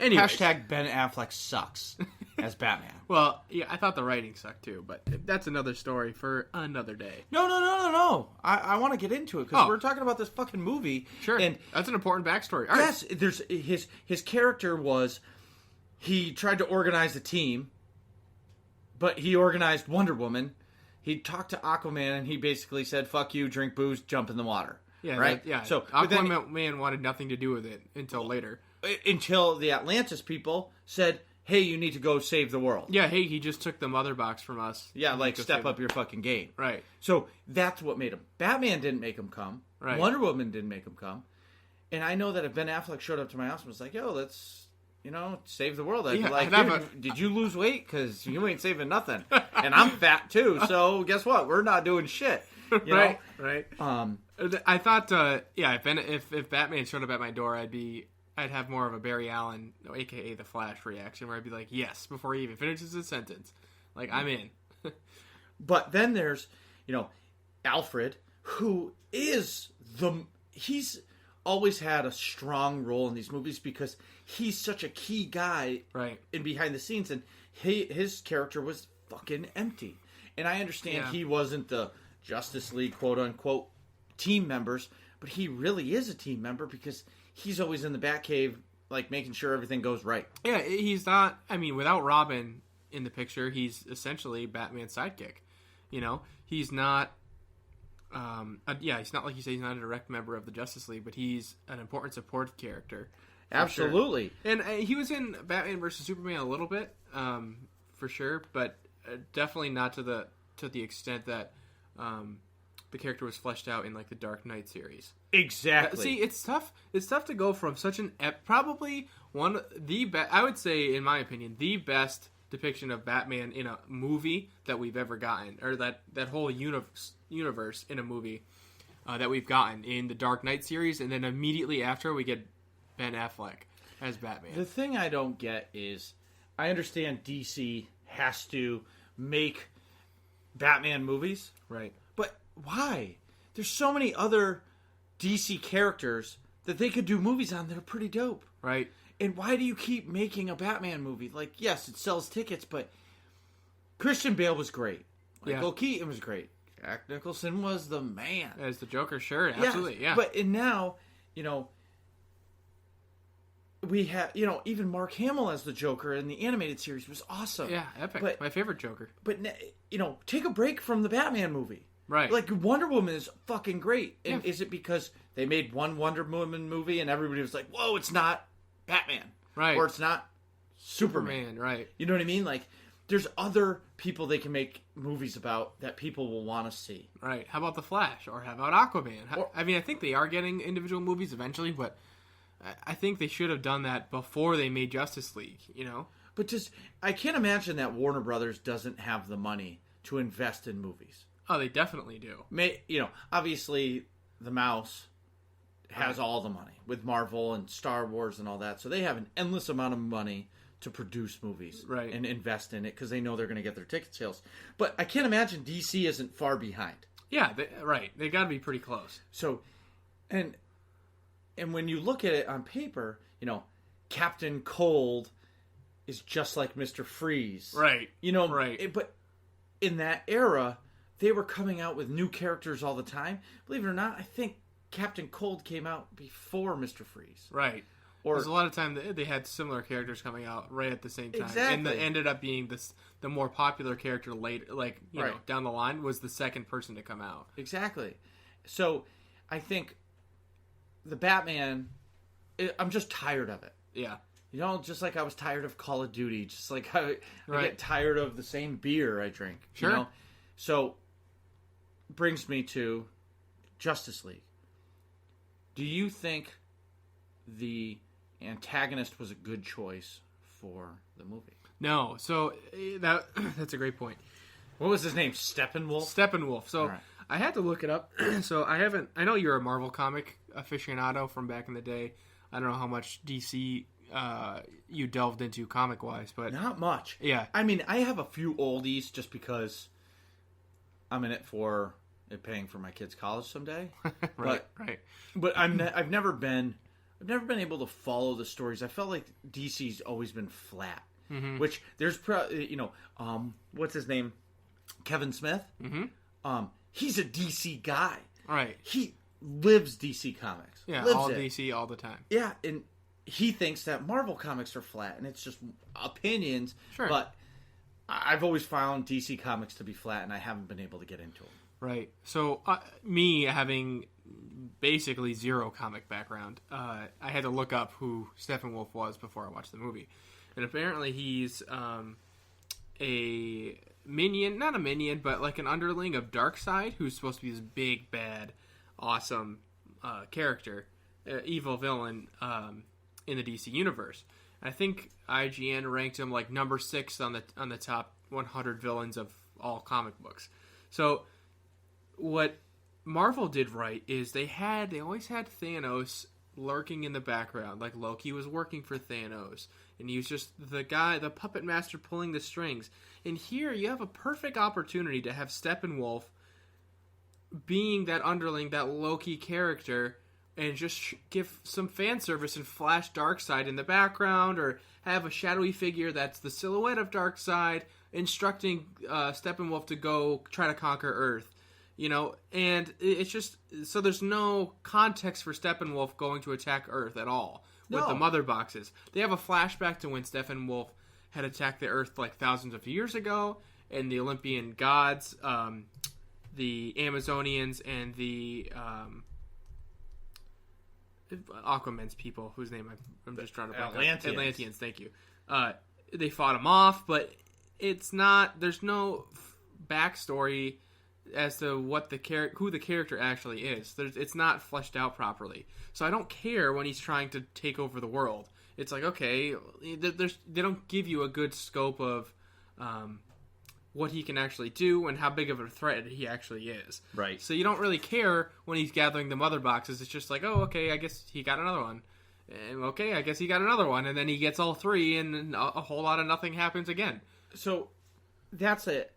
Speaker 1: Anyways. # Ben Affleck sucks as Batman.
Speaker 2: Well, yeah, I thought the writing sucked too, but that's another story for another day.
Speaker 1: No. I want to get into it because we're talking about this fucking movie.
Speaker 2: Sure, and that's an important backstory. All right.
Speaker 1: There's his character was he tried to organize a team, but he organized Wonder Woman. He talked to Aquaman and he basically said, "Fuck you, drink booze, jump in the water."
Speaker 2: Yeah,
Speaker 1: right.
Speaker 2: So Aquaman wanted nothing to do with it until later.
Speaker 1: Until the Atlantis people said, "Hey, you need to go save the world."
Speaker 2: Yeah, hey, he just took the mother box from us.
Speaker 1: Yeah, like step up your fucking game.
Speaker 2: Right.
Speaker 1: So that's what made him. Batman didn't make him come.
Speaker 2: Right.
Speaker 1: Wonder Woman didn't make him come. And I know that if Ben Affleck showed up to my house and was like, "Yo, let's, save the world," I'd be like, "Dude, did you lose weight? Because you ain't saving nothing." And I'm fat too, so guess what? We're not doing shit.
Speaker 2: Right. I thought, if Batman showed up at my door, I'd have more of a Barry Allen, a.k.a. the Flash reaction, where I'd be like, yes, before he even finishes his sentence. Like, I'm in.
Speaker 1: But then there's, Alfred, who is he's always had a strong role in these movies because he's such a key guy in behind the scenes, and his character was fucking empty. And I understand he wasn't the Justice League, quote-unquote, team members, but he really is a team member because he's always in the Batcave, like, making sure everything goes right.
Speaker 2: Yeah, he's not... I mean, without Robin in the picture, he's essentially Batman's sidekick. He's not... he's not, like you say, he's not a direct member of the Justice League, but he's an important support character.
Speaker 1: Absolutely.
Speaker 2: Sure. And he was in Batman vs. Superman a little bit, for sure, but definitely not to the extent that the character was fleshed out in, like, the Dark Knight series.
Speaker 1: Exactly.
Speaker 2: See, it's tough. It's tough to go from such an probably one of the best. I would say, in my opinion, the best depiction of Batman in a movie that we've ever gotten, or that whole universe in a movie that we've gotten in the Dark Knight series, and then immediately after we get Ben Affleck as Batman.
Speaker 1: The thing I don't get is, I understand DC has to make Batman movies,
Speaker 2: right?
Speaker 1: But why? There's so many other DC characters that they could do movies on that are pretty dope.
Speaker 2: Right.
Speaker 1: And why do you keep making a Batman movie? Like, yes, it sells tickets, but Christian Bale was great. Michael Keaton was great. Jack Nicholson was the man.
Speaker 2: As the Joker, sure, absolutely, yeah.
Speaker 1: But now, we have, even Mark Hamill as the Joker in the animated series was awesome.
Speaker 2: Yeah, epic.
Speaker 1: But,
Speaker 2: my favorite Joker.
Speaker 1: But, take a break from the Batman movie.
Speaker 2: Right.
Speaker 1: Like, Wonder Woman is fucking great. And is it because they made one Wonder Woman movie and everybody was like, whoa, it's not Batman.
Speaker 2: Right.
Speaker 1: Or it's not Superman.
Speaker 2: Right.
Speaker 1: You know what I mean? Like, there's other people they can make movies about that people will want to see.
Speaker 2: Right. How about The Flash? Or how about Aquaman? I think they are getting individual movies eventually, but I think they should have done that before they made Justice League,
Speaker 1: But I can't imagine that Warner Brothers doesn't have the money to invest in movies.
Speaker 2: Oh, they definitely do.
Speaker 1: Obviously, the mouse has all the money with Marvel and Star Wars and all that. So they have an endless amount of money to produce movies and invest in it because they know they're going to get their ticket sales. But I can't imagine DC isn't far behind.
Speaker 2: Yeah, they got to be pretty close.
Speaker 1: So, and when you look at it on paper, Captain Cold is just like Mr. Freeze.
Speaker 2: Right.
Speaker 1: Right. But in that era, they were coming out with new characters all the time. Believe it or not, I think Captain Cold came out before Mr. Freeze.
Speaker 2: Right.
Speaker 1: Or
Speaker 2: there's a lot of time they had similar characters coming out right at the same time.
Speaker 1: Exactly.
Speaker 2: And that ended up being the more popular character later, like, you know, down the line was the second person to come out.
Speaker 1: Exactly. So I think the Batman, I'm just tired of it.
Speaker 2: Yeah.
Speaker 1: Just like I was tired of Call of Duty, just like I get tired of the same beer I drink.
Speaker 2: Sure.
Speaker 1: So, brings me to Justice League. Do you think the antagonist was a good choice for the movie?
Speaker 2: No. So, that's a great point.
Speaker 1: What was his name? Steppenwolf?
Speaker 2: Steppenwolf. So,
Speaker 1: right.
Speaker 2: I had to look it up. So, I know you're a Marvel comic aficionado from back in the day. I don't know how much DC you delved into comic-wise, but...
Speaker 1: Not much.
Speaker 2: Yeah.
Speaker 1: I mean, I have a few oldies just because I'm in it for paying for my kids' college someday.
Speaker 2: Right.
Speaker 1: But I've never been able to follow the stories. I felt like DC's always been flat. Mm-hmm. Which there's what's his name? Kevin Smith. Mm-hmm. He's a DC guy.
Speaker 2: Right.
Speaker 1: He lives DC Comics.
Speaker 2: Yeah,
Speaker 1: lives
Speaker 2: all
Speaker 1: it.
Speaker 2: DC all the time.
Speaker 1: Yeah, and he thinks that Marvel comics are flat, and it's just opinions.
Speaker 2: Sure.
Speaker 1: But I've always found DC Comics to be flat, and I haven't been able to get into them.
Speaker 2: Right. So, me having basically zero comic background, I had to look up who Steppenwolf was before I watched the movie. And apparently he's a minion, not a minion, but like an underling of Darkseid, who's supposed to be this big, bad, awesome character, evil villain in the DC universe. I think IGN ranked him like number 6 on the top 100 villains of all comic books. So what Marvel did right is they always had Thanos lurking in the background. Like Loki was working for Thanos, and he was just the guy, the puppet master pulling the strings. And here you have a perfect opportunity to have Steppenwolf being that underling, that Loki character, and just give some fan service and flash Darkseid in the background, or have a shadowy figure that's the silhouette of Darkseid instructing Steppenwolf to go try to conquer Earth. And it's just, so there's no context for Steppenwolf going to attack Earth at all with the mother boxes. They have a flashback to when Steppenwolf had attacked the Earth like thousands of years ago, and the Olympian gods, the Amazonians, and the Aquaman's people, whose name I'm just trying to blank on. Atlanteans, thank you. They fought him off, but there's no backstory as to who the character actually is. It's not fleshed out properly. So I don't care when he's trying to take over the world. It's like, okay, they don't give you a good scope of what he can actually do and how big of a threat he actually is. Right. So you don't really care when he's gathering the mother boxes. It's just like, oh, okay, I guess he got another one. And, okay, I guess he got another one. And then he gets all 3, and a whole lot of nothing happens again.
Speaker 1: So that's it.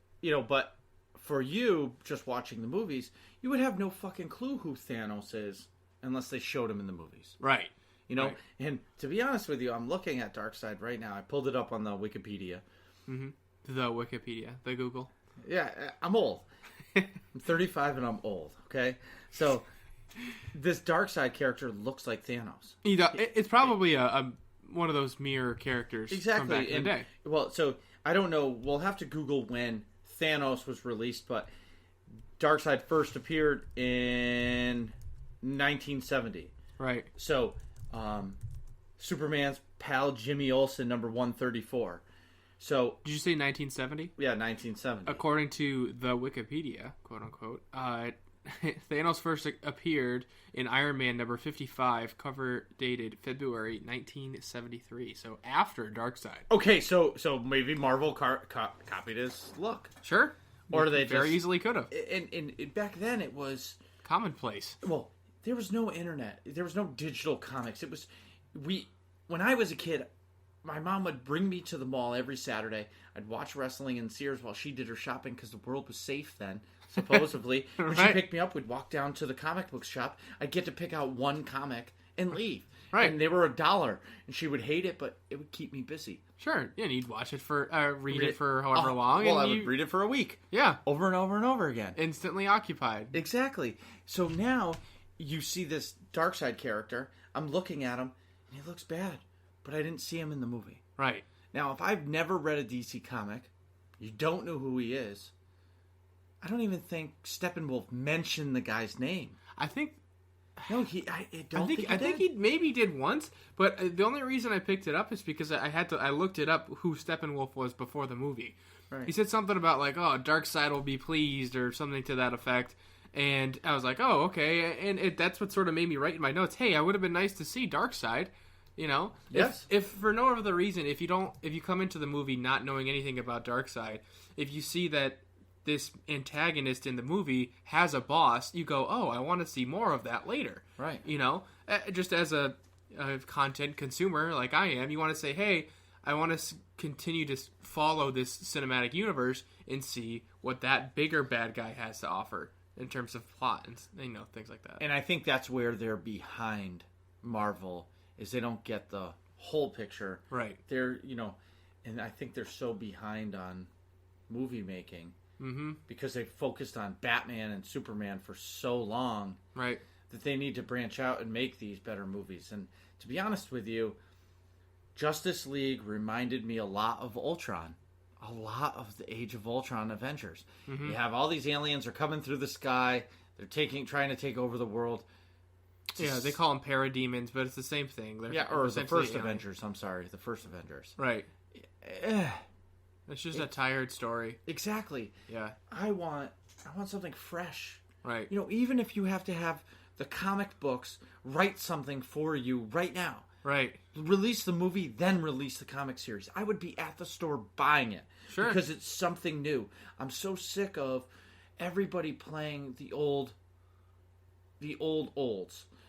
Speaker 1: But for you, just watching the movies, you would have no fucking clue who Thanos is unless they showed him in the movies.
Speaker 2: Right.
Speaker 1: Right. And to be honest with you, I'm looking at Darkseid right now. I pulled it up on the Wikipedia.
Speaker 2: Mm-hmm. The Wikipedia. The Google.
Speaker 1: Yeah, I'm old. I'm 35 and I'm old, okay? So, this Darkseid character looks like Thanos.
Speaker 2: It's probably one of those mirror characters from back in the day.
Speaker 1: Well, so, I don't know. We'll have to Google when Thanos was released, but Darkseid first appeared in 1970.
Speaker 2: Right.
Speaker 1: So, Superman's pal Jimmy Olsen, number 134. So,
Speaker 2: did you say 1970?
Speaker 1: Yeah, 1970.
Speaker 2: According to the Wikipedia, quote unquote, Thanos first appeared in Iron Man number 55, cover dated February 1973. So after Darkseid.
Speaker 1: Okay, so maybe Marvel copied his look.
Speaker 2: Sure.
Speaker 1: Or they
Speaker 2: very easily could have.
Speaker 1: And back then it was
Speaker 2: commonplace.
Speaker 1: Well, there was no internet. There was no digital comics. When I was a kid, my mom would bring me to the mall every Saturday. I'd watch wrestling in Sears while she did her shopping because the world was safe then, supposedly. When she picked me up, we'd walk down to the comic book shop. I'd get to pick out one comic, and leave.
Speaker 2: Right.
Speaker 1: And they were $1, and she would hate it, but it would keep me busy.
Speaker 2: Sure. Yeah, and you'd watch it for, read it for however long.
Speaker 1: Well,
Speaker 2: and
Speaker 1: I would read it for a week.
Speaker 2: Yeah.
Speaker 1: Over and over and over again.
Speaker 2: Instantly occupied.
Speaker 1: Exactly. So now you see this Darkseid character. I'm looking at him, and he looks bad, but I didn't see him in the movie.
Speaker 2: Right.
Speaker 1: Now, if I've never read a DC comic, you don't know who he is, I don't even think Steppenwolf mentioned the guy's name.
Speaker 2: I think...
Speaker 1: No, I
Speaker 2: think he maybe did once, but the only reason I picked it up is because I looked it up who Steppenwolf was before the movie.
Speaker 1: Right.
Speaker 2: He said something about like, oh, Darkseid will be pleased or something to that effect, and I was like, oh, okay, and that's what sort of made me write in my notes. Hey, I would have been nice to see Darkseid, you know.
Speaker 1: Yes.
Speaker 2: If for no other reason, if you come into the movie not knowing anything about Darkseid, if you see that this antagonist in the movie has a boss, you go, oh, I want to see more of that later.
Speaker 1: Right.
Speaker 2: You know, just as a content consumer like I am, you want to say, hey, I want to continue to follow this cinematic universe and see what that bigger bad guy has to offer in terms of plot and things like that.
Speaker 1: And I think that's where they're behind Marvel, is they don't get the whole picture.
Speaker 2: Right.
Speaker 1: They're, and I think they're so behind on movie making.
Speaker 2: Mm-hmm.
Speaker 1: Because they focused on Batman and Superman for so long,
Speaker 2: right,
Speaker 1: that they need to branch out and make these better movies. And to be honest with you, Justice League reminded me a lot of Ultron, a lot of the Age of Ultron Avengers. Mm-hmm. You have all these aliens are coming through the sky, they're trying to take over the world.
Speaker 2: Yeah, they call them parademons, but it's the same thing.
Speaker 1: They're or the first Avengers. I'm sorry, the first Avengers.
Speaker 2: Right. It's just a tired story.
Speaker 1: Exactly.
Speaker 2: Yeah.
Speaker 1: I want something fresh.
Speaker 2: Right.
Speaker 1: Even if you have to have the comic books write something for you right now.
Speaker 2: Right.
Speaker 1: Release the movie, then release the comic series. I would be at the store buying it.
Speaker 2: Sure.
Speaker 1: Because it's something new. I'm so sick of everybody playing the olds.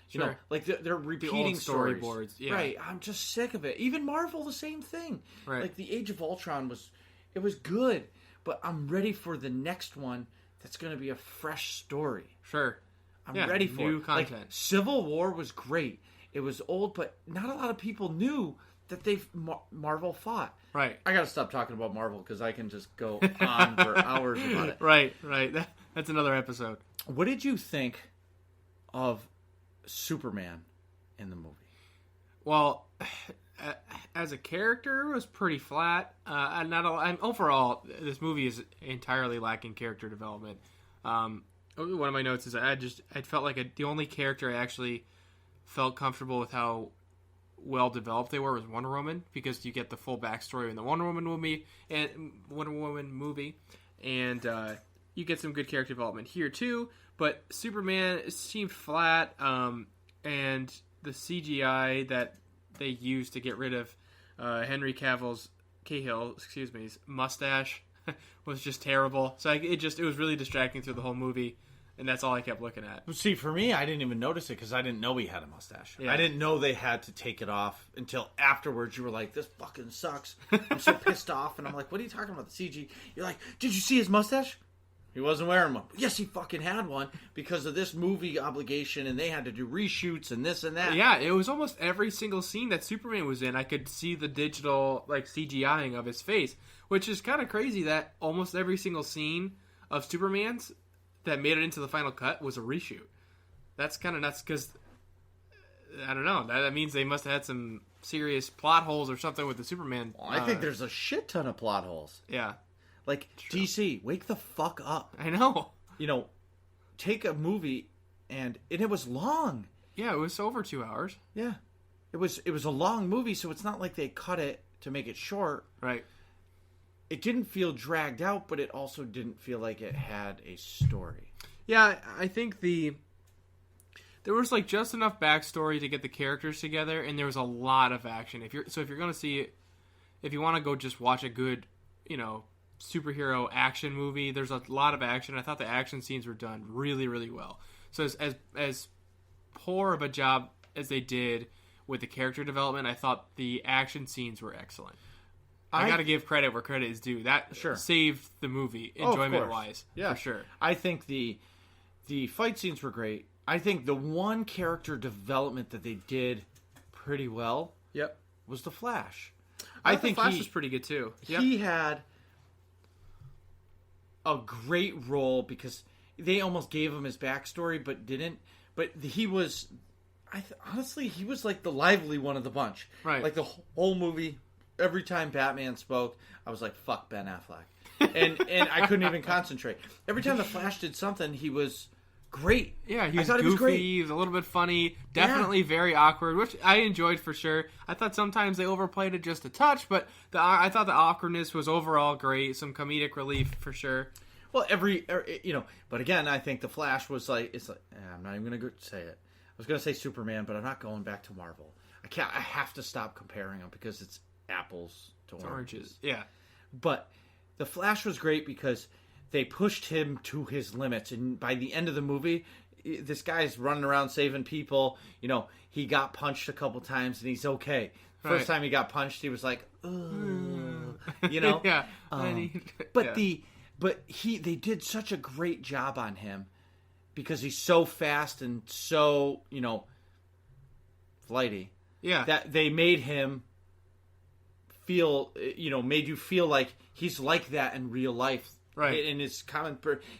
Speaker 2: Sure.
Speaker 1: Like they're repeating
Speaker 2: the old storyboards. Yeah.
Speaker 1: Right. I'm just sick of it. Even Marvel, the same thing.
Speaker 2: Right.
Speaker 1: Like the Age of Ultron was good, but I'm ready for the next one that's going to be a fresh story.
Speaker 2: Sure.
Speaker 1: I'm ready for
Speaker 2: new
Speaker 1: it.
Speaker 2: content.
Speaker 1: Like, Civil War was great. It was old, but not a lot of people knew that Marvel fought.
Speaker 2: Right.
Speaker 1: I got to stop talking about Marvel because I can just go on for hours about it.
Speaker 2: Right. That's another episode.
Speaker 1: What did you think of Superman in the movie?
Speaker 2: Well, as a character, it was pretty flat. Overall, this movie is entirely lacking character development. One of my notes is I felt like the only character I actually felt comfortable with how well developed they were was Wonder Woman, because you get the full backstory in the Wonder Woman movie, and you get some good character development here too. But Superman seemed flat, and the CGI that they used to get rid of Henry Cavill's mustache was just terrible. So it was really distracting through the whole movie, and that's all I kept looking at.
Speaker 1: See, for me, I didn't even notice it because I didn't know he had a mustache.
Speaker 2: Yeah.
Speaker 1: I didn't know they had to take it off until afterwards. You were like, "This fucking sucks." I'm so pissed off, and I'm like, "What are you talking about? The CG?" You're like, "Did you see his mustache?" He wasn't wearing one. Yes, he fucking had one because of this movie obligation, and they had to do reshoots and this and that.
Speaker 2: Yeah, it was almost every single scene that Superman was in, I could see the digital CGIing of his face, which is kind of crazy that almost every single scene of Superman's that made it into the final cut was a reshoot. That's kind of nuts because, I don't know, that means they must have had some serious plot holes or something with the Superman.
Speaker 1: Well, I think there's a shit ton of plot holes.
Speaker 2: Yeah.
Speaker 1: Like, true. DC, wake the fuck up.
Speaker 2: I know.
Speaker 1: Take a movie, and it was long.
Speaker 2: Yeah, it was over 2 hours.
Speaker 1: Yeah. It was a long movie, so it's not like they cut it to make it short.
Speaker 2: Right.
Speaker 1: It didn't feel dragged out, but it also didn't feel like it had a story.
Speaker 2: Yeah, I think there was just enough backstory to get the characters together, and there was a lot of action. If you're going to see it, if you want to go just watch a good, superhero action movie, there's a lot of action. I thought the action scenes were done really, really well. So as poor of a job as they did with the character development, I thought the action scenes were excellent. I got to give credit where credit is due. That saved the movie enjoyment wise.
Speaker 1: Yeah,
Speaker 2: for sure.
Speaker 1: I think the fight scenes were great. I think the one character development that they did pretty well
Speaker 2: Yep.
Speaker 1: was the Flash.
Speaker 2: I think the Flash was pretty good too. Yep.
Speaker 1: He had a great role because they almost gave him his backstory, but didn't. But he was, honestly, he was like the lively one of the bunch.
Speaker 2: Right.
Speaker 1: Like the whole movie, every time Batman spoke, I was like, "Fuck Ben Affleck," and I couldn't even concentrate. Every time the Flash did something, he was great.
Speaker 2: Yeah, he was
Speaker 1: goofy.
Speaker 2: He was great. He was a little bit funny. Definitely very awkward, which I enjoyed for sure. I thought sometimes they overplayed it just a touch, but I thought the awkwardness was overall great. Some comedic relief for sure.
Speaker 1: Well, but again, I think the Flash was I'm not even going to say it. I was going to say Superman, but I'm not going back to Marvel. I have to stop comparing them because it's apples to oranges.
Speaker 2: Yeah.
Speaker 1: But the Flash was great because they pushed him to his limits, and by the end of the movie, this guy's running around saving people. He got punched a couple times, and he's okay. First time he got punched, he was like, ugh,
Speaker 2: yeah.
Speaker 1: But they did such a great job on him because he's so fast and so flighty.
Speaker 2: Yeah,
Speaker 1: that they made him made you feel like he's like that in real life.
Speaker 2: Right.
Speaker 1: In his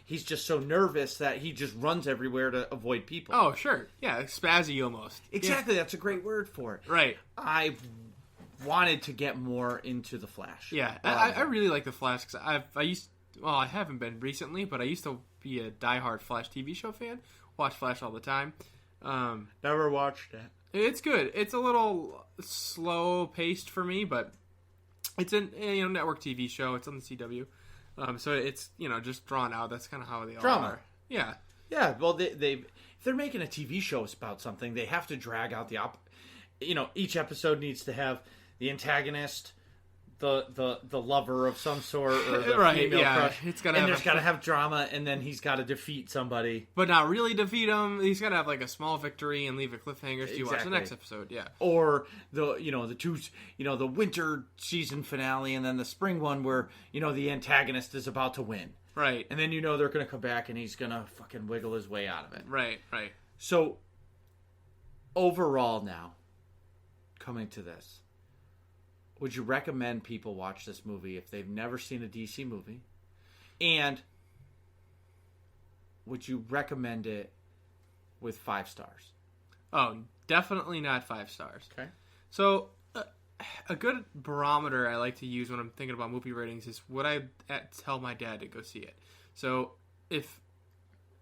Speaker 1: he's just so nervous that he just runs everywhere to avoid people.
Speaker 2: Oh, sure. Yeah, spazzy almost.
Speaker 1: Exactly. Yeah. That's a great word for it.
Speaker 2: Right.
Speaker 1: I wanted to get more into the Flash.
Speaker 2: Yeah, I really like the Flash because I haven't been recently, but I used to be a diehard Flash TV show fan. Watch Flash all the time.
Speaker 1: Never watched it.
Speaker 2: It's good. It's a little slow paced for me, but it's a network TV show. It's on the CW. So it's just drawn out. That's kind of how they all are. Yeah.
Speaker 1: Yeah. Well, if they're making a TV show about something, they have to drag out each episode needs to have the antagonist, the lover of some sort, or the female crush. There's got to have drama, and then he's got to defeat somebody,
Speaker 2: but not really defeat him. He's got to have like a small victory and leave a cliffhanger so you watch the next episode. Yeah,
Speaker 1: or the winter season finale, and then the spring one where the antagonist is about to win.
Speaker 2: Right,
Speaker 1: and then they're going to come back and he's going to fucking wiggle his way out of it.
Speaker 2: Right.
Speaker 1: So overall, now coming to this. Would you recommend people watch this movie if they've never seen a DC movie? And would you recommend it with 5 stars?
Speaker 2: Oh, definitely not 5 stars.
Speaker 1: Okay.
Speaker 2: So, a good barometer I like to use when I'm thinking about movie ratings is would I tell my dad to go see it? So, if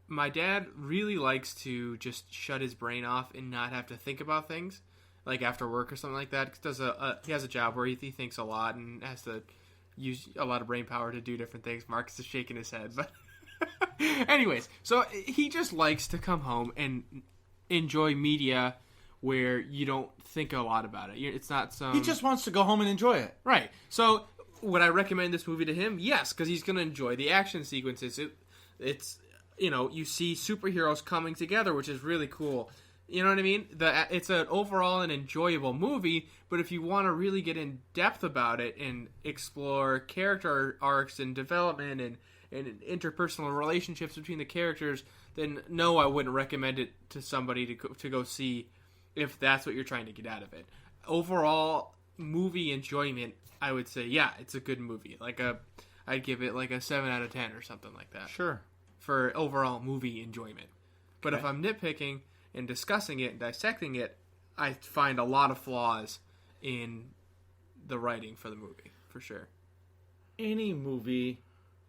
Speaker 2: my dad really likes to just shut his brain off and not have to think about things, like after work or something like that, because he has a job where he thinks a lot and has to use a lot of brain power to do different things. Marcus is shaking his head, but anyways, so he just likes to come home and enjoy media where you don't think a lot about it. It's not some...
Speaker 1: He just wants to go home and enjoy it.
Speaker 2: Right. So would I recommend this movie to him? Yes, because he's going to enjoy the action sequences. It's you see superheroes coming together, which is really cool. You know what I mean? It's an overall an enjoyable movie, but if you want to really get in depth about it and explore character arcs and development and interpersonal relationships between the characters, then no, I wouldn't recommend it to somebody to go see if that's what you're trying to get out of it. Overall movie enjoyment, I would say, yeah, it's a good movie. I'd give it like a 7 out of 10 or something like that.
Speaker 1: Sure.
Speaker 2: For overall movie enjoyment. But
Speaker 1: Okay.
Speaker 2: if I'm nitpicking and discussing it and dissecting it, I find a lot of flaws in the writing for the movie, for sure.
Speaker 1: Any movie,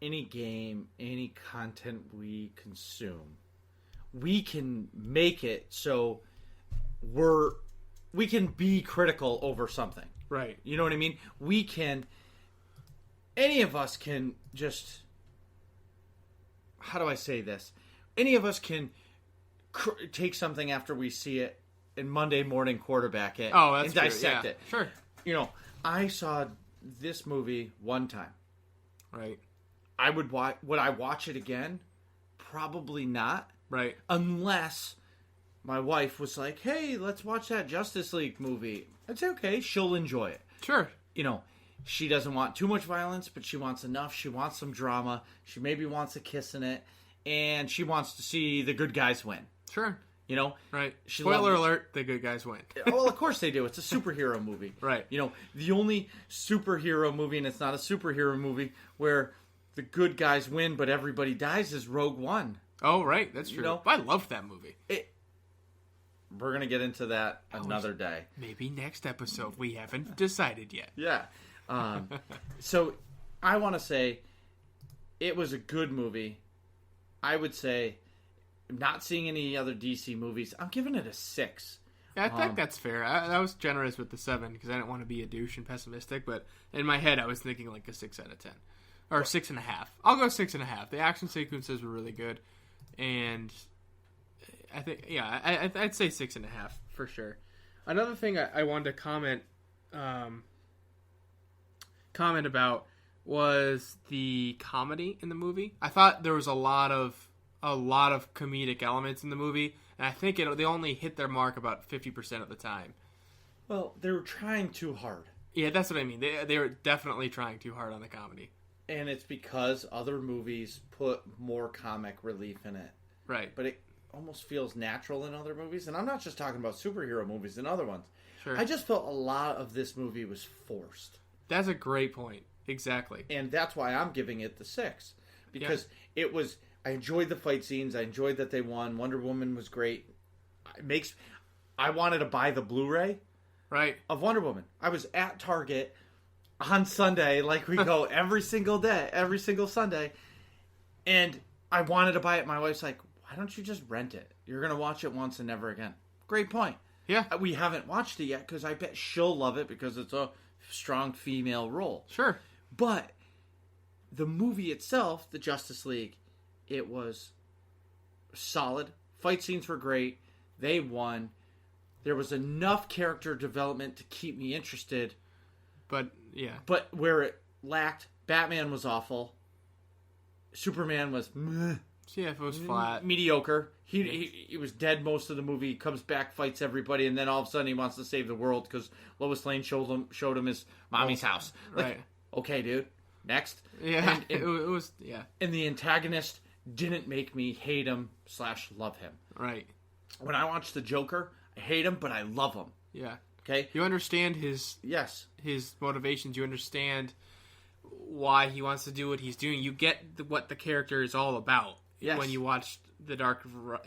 Speaker 1: any game, any content we consume, we can make it so we can be critical over something.
Speaker 2: Right.
Speaker 1: You know what I mean? Any of us can just, how do I say this? Any of us can take something after we see it and Monday morning quarterback it and dissect it.
Speaker 2: Sure.
Speaker 1: I saw this movie one time.
Speaker 2: Right.
Speaker 1: Would I watch it again? Probably not.
Speaker 2: Right.
Speaker 1: Unless my wife was like, hey, let's watch that Justice League movie. I'd say, okay, she'll enjoy it.
Speaker 2: Sure.
Speaker 1: She doesn't want too much violence, but she wants enough. She wants some drama. She maybe wants a kiss in it. And she wants to see the good guys win.
Speaker 2: Sure.
Speaker 1: You know?
Speaker 2: Right.
Speaker 1: She
Speaker 2: Spoiler
Speaker 1: loved
Speaker 2: alert, the good guys win.
Speaker 1: Well, of course they do. It's a superhero movie.
Speaker 2: Right.
Speaker 1: You know, the only superhero movie, and it's not a superhero movie, where the good guys win but everybody dies is Rogue One.
Speaker 2: Oh, right. That's true.
Speaker 1: You know?
Speaker 2: I loved that movie.
Speaker 1: We're going to get into that another day.
Speaker 2: Maybe next episode. We haven't decided yet.
Speaker 1: Yeah. So, I want to say it was a good movie. I would say, not seeing any other DC movies, I'm giving it a 6.
Speaker 2: Yeah, I think that's fair. I was generous with the 7 because I didn't want to be a douche and pessimistic, but in my head I was thinking like a 6 out of 10. Or 6.5. I'll go 6.5. The action sequences were really good, and I think, yeah, I'd say 6.5 for sure. Another thing I wanted to comment about was the comedy in the movie. I thought there was a lot of comedic elements in the movie, and I think they only hit their mark about 50% of the time.
Speaker 1: Well, they were trying too hard.
Speaker 2: Yeah, that's what I mean. They were definitely trying too hard on the comedy.
Speaker 1: And it's because other movies put more comic relief in it.
Speaker 2: Right.
Speaker 1: But it almost feels natural in other movies. And I'm not just talking about superhero movies and other ones.
Speaker 2: Sure.
Speaker 1: I just felt a lot of this movie was forced.
Speaker 2: That's a great point. Exactly.
Speaker 1: And that's why I'm giving it the 6. Because it was... I enjoyed the fight scenes. I enjoyed that they won. Wonder Woman was great. I wanted to buy the Blu-ray of Wonder Woman. I was at Target on Sunday, like we go every single day, every single Sunday. And I wanted to buy it. My wife's like, why don't you just rent it? You're going to watch it once and never again. Great point.
Speaker 2: Yeah.
Speaker 1: We haven't watched it yet because I bet she'll love it because it's a strong female role.
Speaker 2: Sure.
Speaker 1: But the movie itself, the Justice League, it was solid. Fight scenes were great. They won. There was enough character development to keep me interested.
Speaker 2: But, yeah.
Speaker 1: But where it lacked, Batman was awful. Superman was meh.
Speaker 2: CF was flat.
Speaker 1: Mediocre. He was dead most of the movie. He comes back, fights everybody, and then all of a sudden he wants to save the world because Lois Lane showed him his mommy's house. Like,
Speaker 2: right.
Speaker 1: Okay, dude. Next.
Speaker 2: Yeah.
Speaker 1: And
Speaker 2: it was, yeah.
Speaker 1: And the antagonist didn't make me hate him / love him.
Speaker 2: Right.
Speaker 1: When I watch the Joker, I hate him, but I love him.
Speaker 2: Yeah.
Speaker 1: Okay?
Speaker 2: You understand his motivations. You understand why he wants to do what he's doing. You get what the character is all about when you watch the Joker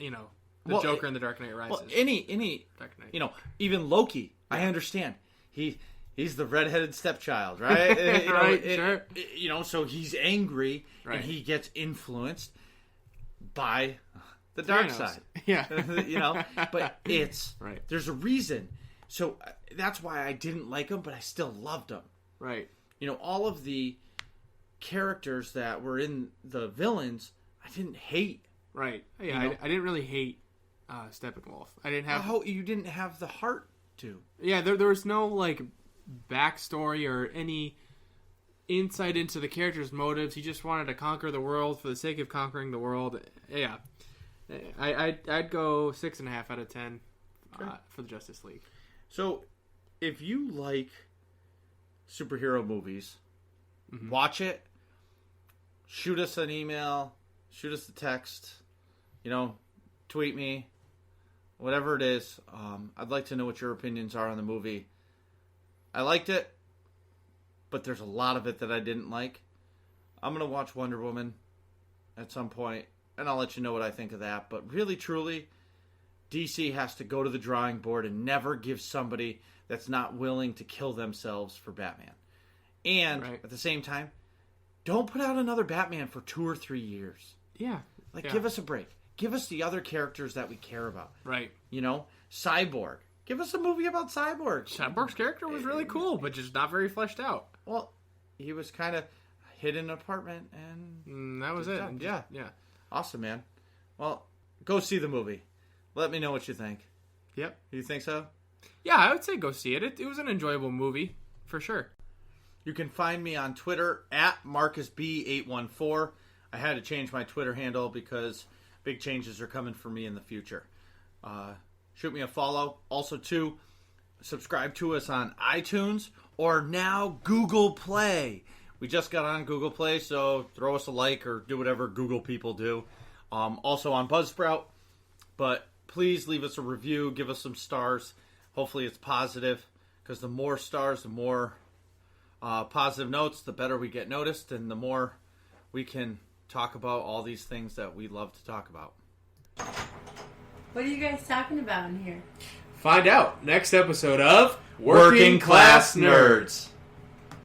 Speaker 2: and the Dark Knight Rises.
Speaker 1: Well, any
Speaker 2: Dark Knight.
Speaker 1: Even Loki, I understand. He's the redheaded stepchild, right?
Speaker 2: Sure.
Speaker 1: So he's angry and he gets influenced by the Darkseid.
Speaker 2: Yeah.
Speaker 1: But it's
Speaker 2: right.
Speaker 1: There's a reason. So that's why I didn't like him, but I still loved him.
Speaker 2: Right.
Speaker 1: All of the characters that were in the villains, I didn't hate.
Speaker 2: Right. Yeah, I didn't really hate Steppenwolf. I didn't have...
Speaker 1: you didn't have the heart to.
Speaker 2: Yeah, there was no, backstory or any insight into the character's motives. He just wanted to conquer the world for the sake of conquering the world. Yeah. I'd go 6.5 out of 10 for the Justice League.
Speaker 1: So, if you like superhero movies, watch it, shoot us an email, shoot us a text, tweet me, whatever it is. I'd like to know what your opinions are on the movie. I liked it, but there's a lot of it that I didn't like. I'm going to watch Wonder Woman at some point, and I'll let you know what I think of that. But really, truly, DC has to go to the drawing board and never give somebody that's not willing to kill themselves for Batman. And at the same time, don't put out another Batman for 2 or 3 years.
Speaker 2: Yeah.
Speaker 1: Give us a break. Give us the other characters that we care about.
Speaker 2: Right.
Speaker 1: Cyborg. Give us a movie about Cyborg.
Speaker 2: Cyborg's character was really cool, but just not very fleshed out.
Speaker 1: Well, he was kind of hid in an apartment, and
Speaker 2: that was it.
Speaker 1: Yeah.
Speaker 2: Yeah.
Speaker 1: Awesome, man. Well, go see the movie. Let me know what you think.
Speaker 2: Yep.
Speaker 1: You think so?
Speaker 2: Yeah, I would say go see it. It was an enjoyable movie, for sure.
Speaker 1: You can find me on Twitter at MarcusB814. I had to change my Twitter handle because big changes are coming for me in the future. Shoot me a follow. Also, too, subscribe to us on iTunes or now Google Play. We just got on Google Play, so throw us a like or do whatever Google people do. Also on Buzzsprout. But please leave us a review. Give us some stars. Hopefully it's positive, because the more stars, the more positive notes, the better we get noticed, and the more we can talk about all these things that we love to talk about.
Speaker 3: What are you guys talking about in here?
Speaker 2: Find out next episode of
Speaker 1: Working Class Nerds.